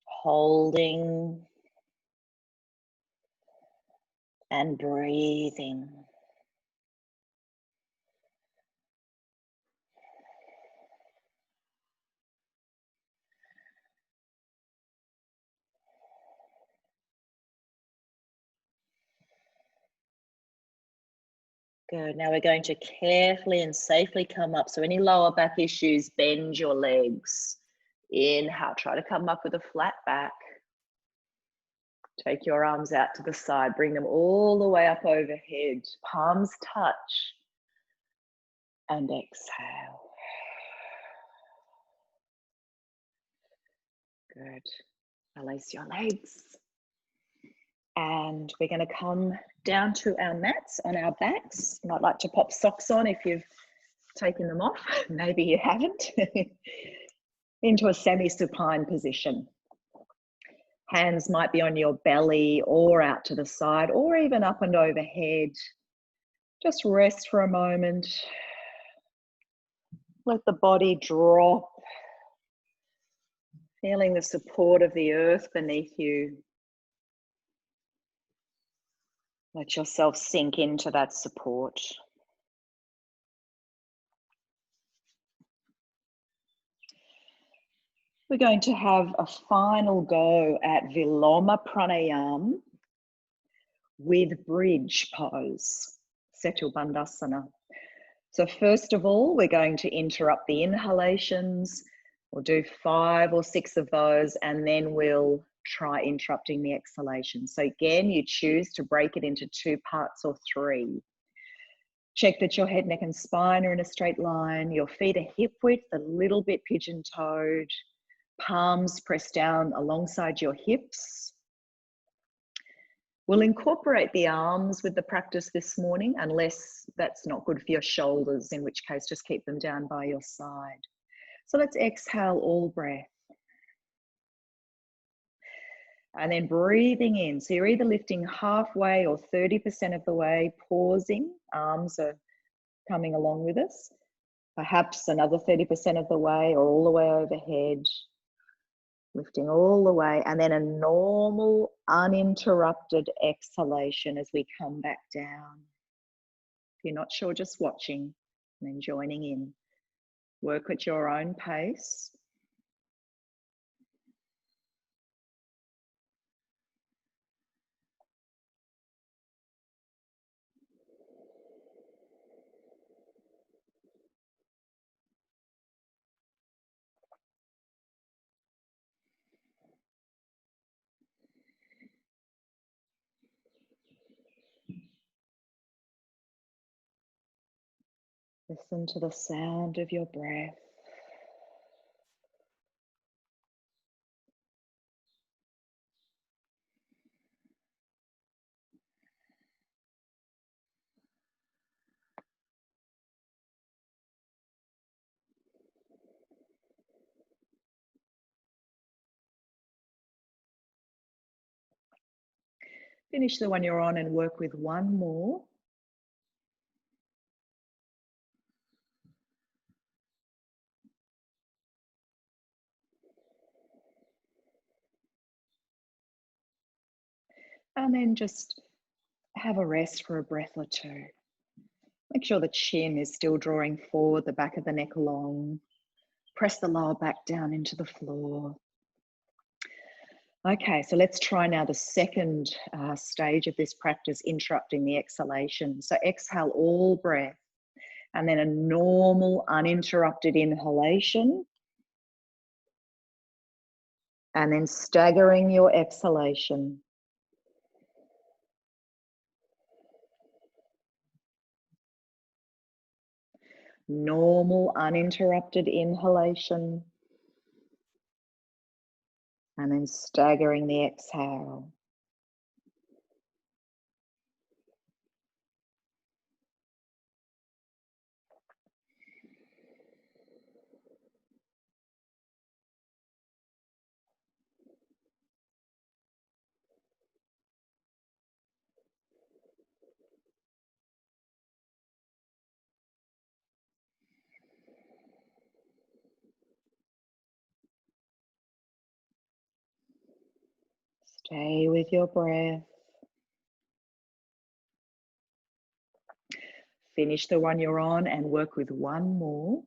Holding and breathing. Good. Now we're going to carefully and safely come up. So any lower back issues, bend your legs. Inhale, try to come up with a flat back. Take your arms out to the side, bring them all the way up overhead. Palms touch. And exhale. Good. Release your legs. And we're going to come down to our mats on our backs. You might like to pop socks on if you've taken them off. Maybe you haven't. Into a semi-supine position. Hands might be on your belly or out to the side or even up and overhead. Just rest for a moment. Let the body drop. Feeling the support of the earth beneath you. Let yourself sink into that support. We're going to have a final go at Viloma Pranayama with bridge pose, Setu Bandhasana. So first of all, we're going to interrupt the inhalations. We'll do 5 or 6 of those, and then we'll try interrupting the exhalation. So again, you choose to break it into 2 parts or 3. Check that your head, neck, and spine are in a straight line. Your feet are hip width, a little bit pigeon-toed. Palms pressed down alongside your hips. We'll incorporate the arms with the practice this morning, unless that's not good for your shoulders, in which case just keep them down by your side. So let's exhale all breath. And then breathing in. So you're either lifting halfway or 30% of the way, pausing. Arms are coming along with us. Perhaps another 30% of the way or all the way overhead. Lifting all the way. And then a normal, uninterrupted exhalation as we come back down. If you're not sure, just watching and then joining in. Work at your own pace. Listen to the sound of your breath. Finish the one you're on and work with one more. And then just have a rest for a breath or two. Make sure the chin is still drawing forward, the back of the neck long. Press the lower back down into the floor. Okay, so let's try now the second stage of this practice, interrupting the exhalation. So exhale all breath, and then a normal uninterrupted inhalation, and then staggering your exhalation. Normal uninterrupted inhalation, and then staggering the exhale. Stay with your breath. Finish the one you're on and work with one more.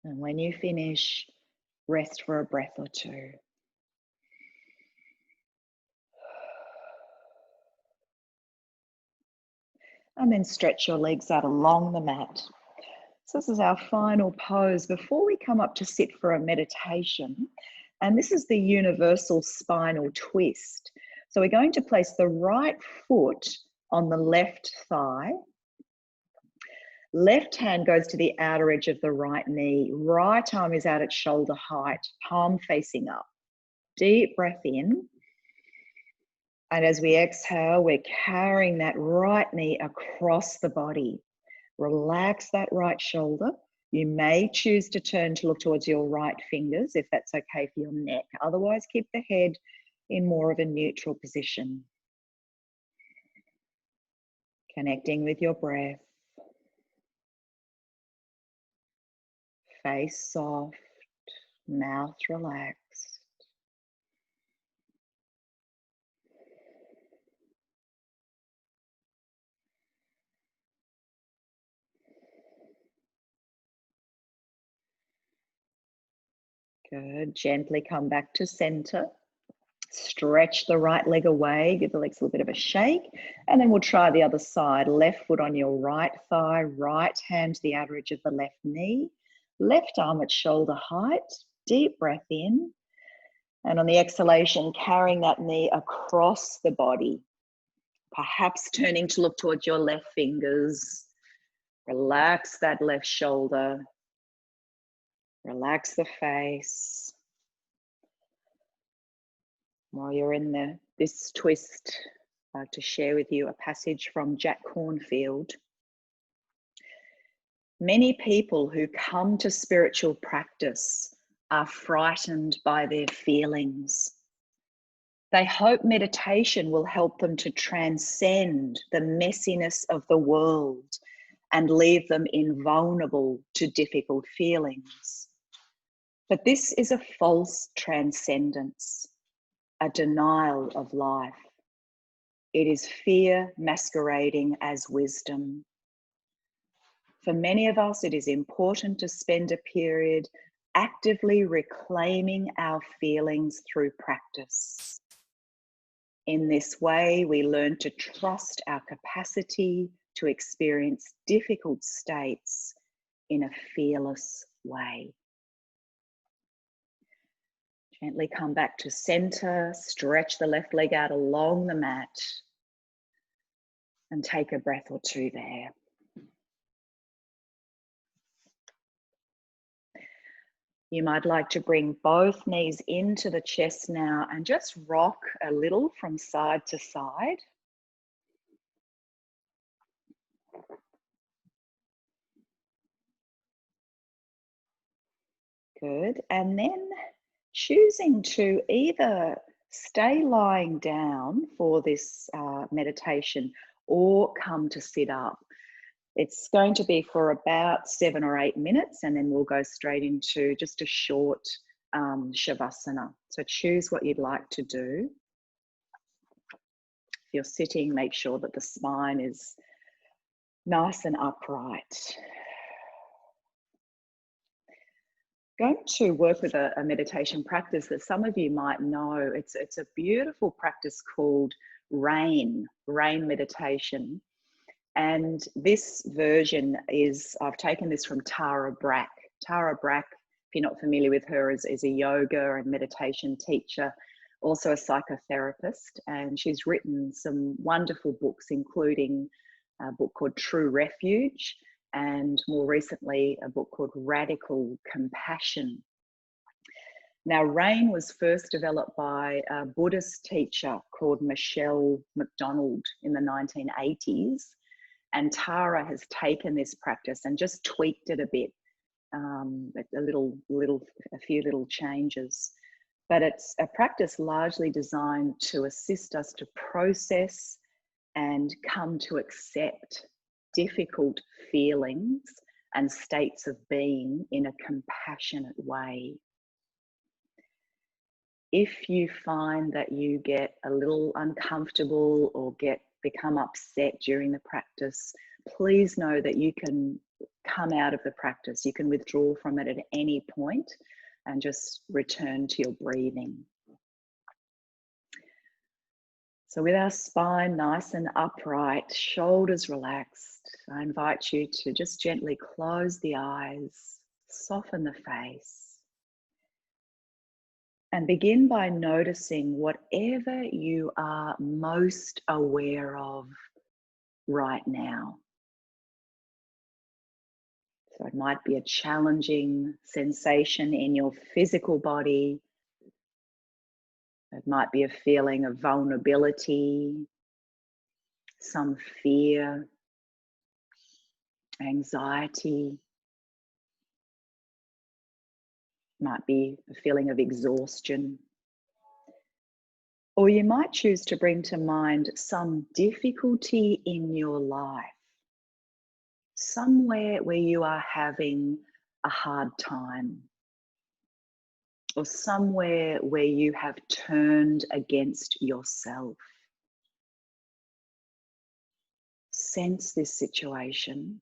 And when you finish, rest for a breath or two. And then stretch your legs out along the mat. So this is our final pose before we come up to sit for a meditation. And this is the universal spinal twist. So we're going to place the right foot on the left thigh. Left hand goes to the outer edge of the right knee. Right arm is out at shoulder height, palm facing up. Deep breath in. And as we exhale, we're carrying that right knee across the body. Relax that right shoulder. You may choose to turn to look towards your right fingers if that's okay for your neck. Otherwise, keep the head in more of a neutral position. Connecting with your breath. Face soft, mouth relaxed. Good. Gently come back to center. Stretch the right leg away, give the legs a little bit of a shake, and then we'll try the other side. Left foot on your right thigh, right hand to the outer edge of the left knee, left arm at shoulder height. Deep breath in, and on the exhalation, carrying that knee across the body, perhaps turning to look towards your left fingers. Relax that left shoulder, relax the face. While you're in this twist, I'd like to share with you a passage from Jack Cornfield. Many people who come to spiritual practice are frightened by their feelings. They hope meditation will help them to transcend the messiness of the world and leave them invulnerable to difficult feelings. But this is a false transcendence, a denial of life. It is fear masquerading as wisdom. For many of us, it is important to spend a period actively reclaiming our feelings through practice. In this way, we learn to trust our capacity to experience difficult states in a fearless way. Gently come back to center, stretch the left leg out along the mat, and take a breath or two there. You might like to bring both knees into the chest now and just rock a little from side to side. Good. And then choosing to either stay lying down for this meditation or come to sit up. It's going to be for about 7 or 8 minutes, and then we'll go straight into just a short Shavasana. So choose what you'd like to do. If you're sitting, make sure that the spine is nice and upright. Going to work with a meditation practice that some of you might know. It's a beautiful practice called rain meditation. And this version is, I've taken this from Tara Brach. Tara Brach, if you're not familiar with her, is a yoga and meditation teacher, also a psychotherapist. And she's written some wonderful books, including a book called True Refuge, and more recently, a book called Radical Compassion. Now, rain was first developed by a Buddhist teacher called Michelle McDonald in the 1980s. And Tara has taken this practice and just tweaked it a bit, a few little changes. But it's a practice largely designed to assist us to process and come to accept difficult feelings and states of being in a compassionate way. If you find that you get a little uncomfortable or become upset during the practice, please know that you can come out of the practice. You can withdraw from it at any point and just return to your breathing. So with our spine nice and upright, shoulders relaxed, I invite you to just gently close the eyes, soften the face, and begin by noticing whatever you are most aware of right now. So it might be a challenging sensation in your physical body. It might be a feeling of vulnerability, some fear, anxiety. Might be a feeling of exhaustion. Or you might choose to bring to mind some difficulty in your life, somewhere where you are having a hard time, or somewhere where you have turned against yourself. Sense this situation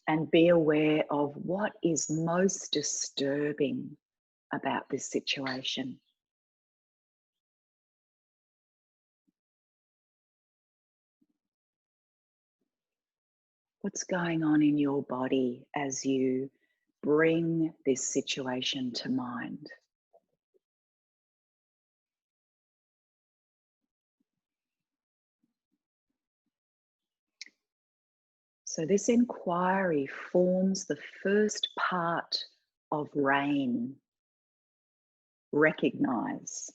and be aware of what is most disturbing about this situation. What's going on in your body as you bring this situation to mind? So this inquiry forms the first part of rain. Recognize.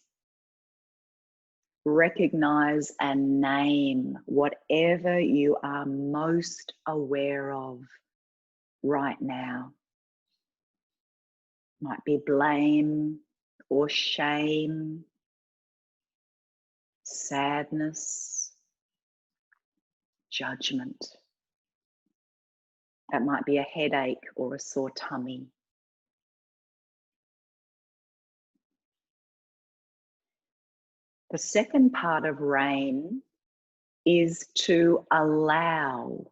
Recognize and name whatever you are most aware of right now. Might be blame or shame, sadness, judgment. That might be a headache or a sore tummy. The second part of rain is to allow,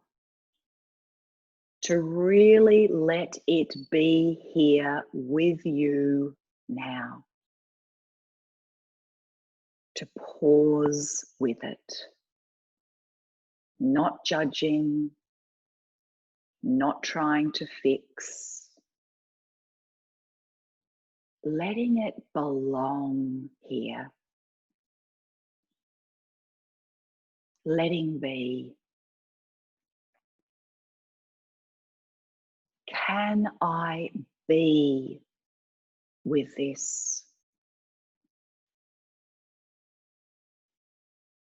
to really let it be here with you now. To pause with it, not judging, not trying to fix, letting it belong here, letting be. Can I be with this?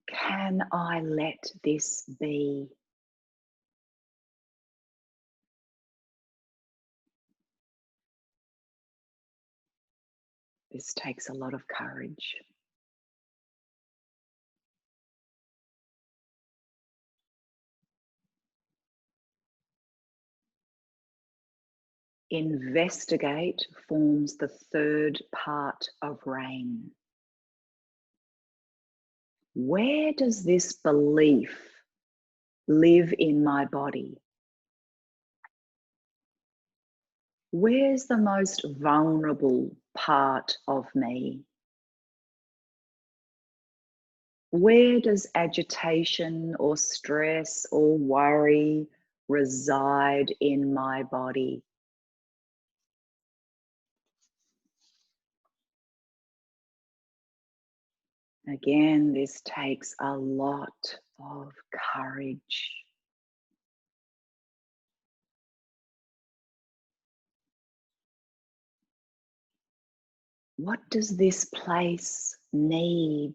Can I let this be? This takes a lot of courage. Investigate forms the third part of rain. Where does this belief live in my body? Where's the most vulnerable part of me? Where does agitation or stress or worry reside in my body? Again, this takes a lot of courage. What does this place need?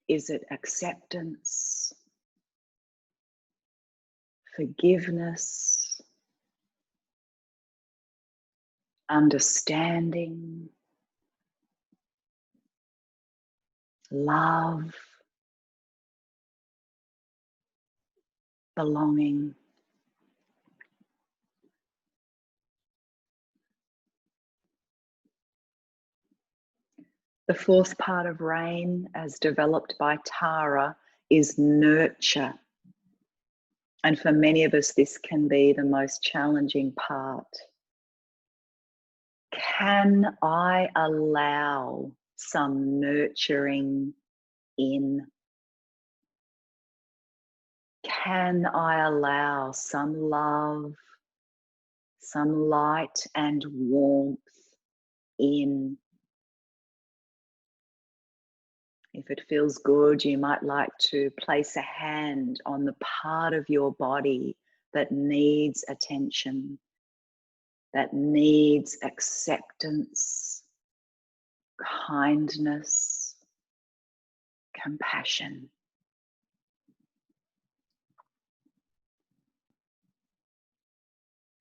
Is it acceptance, forgiveness, understanding, love, belonging? The fourth part of rain, as developed by Tara, is nurture. And for many of us, this can be the most challenging part. Can I allow some nurturing in? Can I allow some love, some light and warmth in? If it feels good, you might like to place a hand on the part of your body that needs attention, that needs acceptance, kindness, compassion.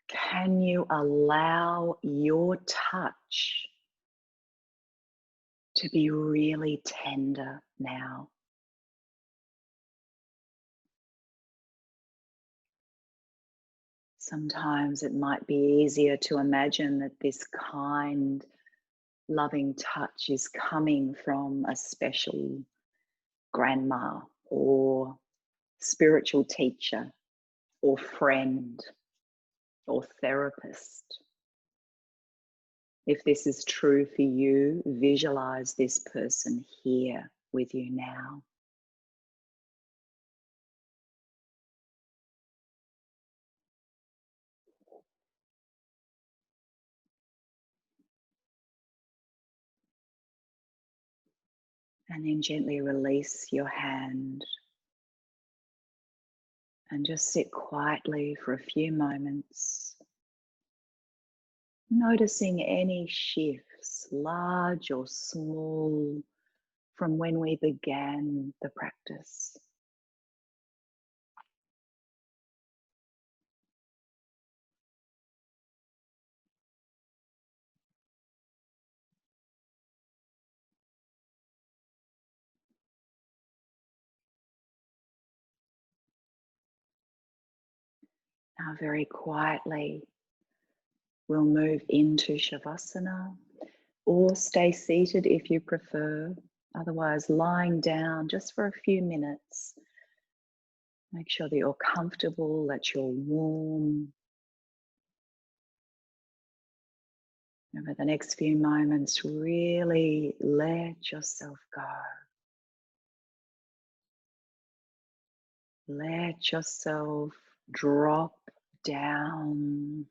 Can you allow your touch to be really tender now? Sometimes it might be easier to imagine that this kind, loving touch is coming from a special grandma or spiritual teacher or friend or therapist. If this is true for you, visualize this person here with you now. And then gently release your hand and just sit quietly for a few moments, noticing any shifts, large or small, from when we began the practice. Now, very quietly, we'll move into Shavasana, or stay seated if you prefer. Otherwise, lying down just for a few minutes. Make sure that you're comfortable, that you're warm. Over the next few moments, really let yourself go. Let yourself drop down,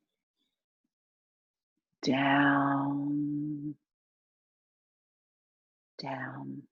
down, down.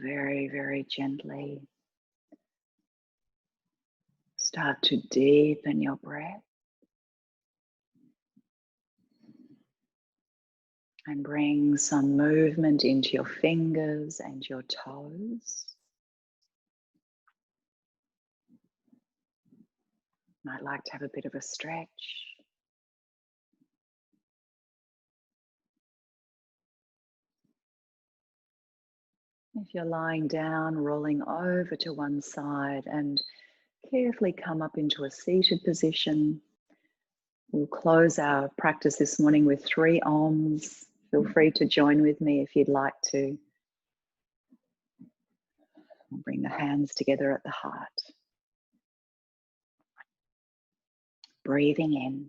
very, very gently start to deepen your breath and bring some movement into your fingers and your toes. Might like to have a bit of a stretch. If you're lying down, rolling over to one side and carefully come up into a seated position. We'll close our practice this morning with 3 Oms. Feel free to join with me if you'd like to. We'll bring the hands together at the heart. Breathing in.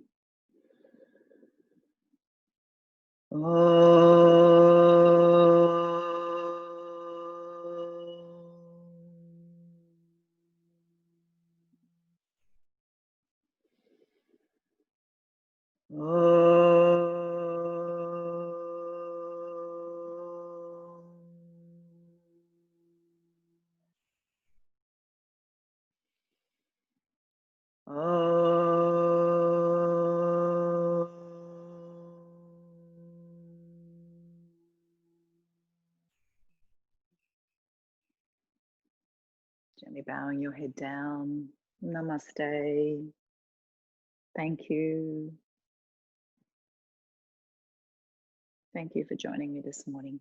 Gently bowing your head down. Namaste. Thank you. Thank you for joining me this morning.